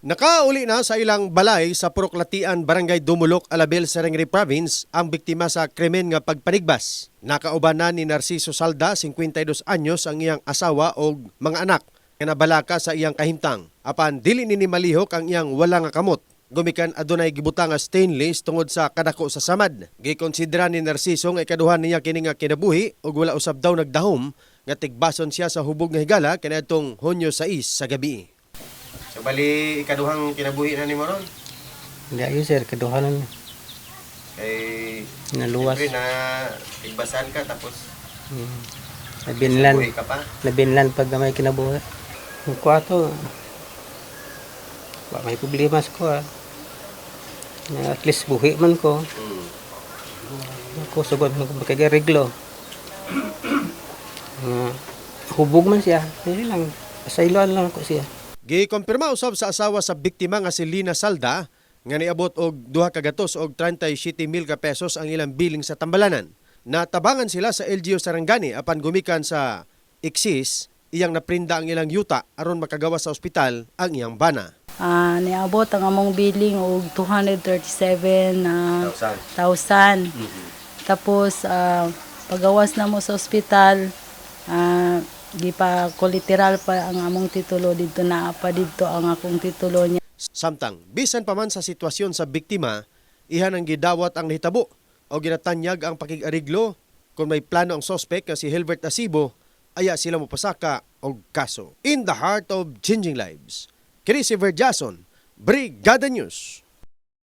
Nakauli na sa ilang balay sa Puruklatian, Barangay Dumulok, Alabel, Serengri Province ang biktima sa krimen nga pagpanigbas. Nakauban na ni Narciso Salda, 52 anyos, ang iyang asawa o mga anak nga nabalaka sa iyang kahimtang. Apan dili ni malihok ang iyang wala nga kamot. Gumikan adunay gibutang nga stainless tungod sa kadako sa samad. Gikonsidera ni Narciso nga ikaduhan niya kini nga kinabuhi ug wala usab daw nagdahom nga tigbason siya sa hubog nga higala kaniadtong Hunyo 6 sa gabi. So bali ikaduhang kinabuhi na ni mo ron? Hindi ayun sir, kaduhanan. Kay Naluwas. siyempre na tigbasan ka tapos Nabinlan. kinabuhi ka pa. Nabinlan pag may kinabuhi. Yung kwato, may problema ko at least buhi man ko. Ako sugod magkagareglo. Hubog man siya. Hindi lang. Asailoan lang ako siya. Gikumpirma usab sa asawa sa biktima nga si Lina Salda nga niabot og 2 ka gatos og 37,000 ka pesos ang ilang billing sa Tambalanan. Natabangan sila sa LGU Sarangani apan gumikan sa Iksis, iyang naprinda ang ilang yuta aron makagawa sa ospital ang iyang bana. Niabot ang among billing og 237,000. Tapos pagawas na mo sa ospital, literal pa ang among titulo dito, na pa dito ang akong titulo niya. Samtang bisan pa man sa sitwasyon sa biktima, ihan ang gidawat ang nahitabo o ginatanyag ang pakig-ariglo kung may plano ang sospek nga si Hilbert Asibo, aya sila mopasaka og kaso. In the heart of changing lives, Chris Verjason, Brigada News.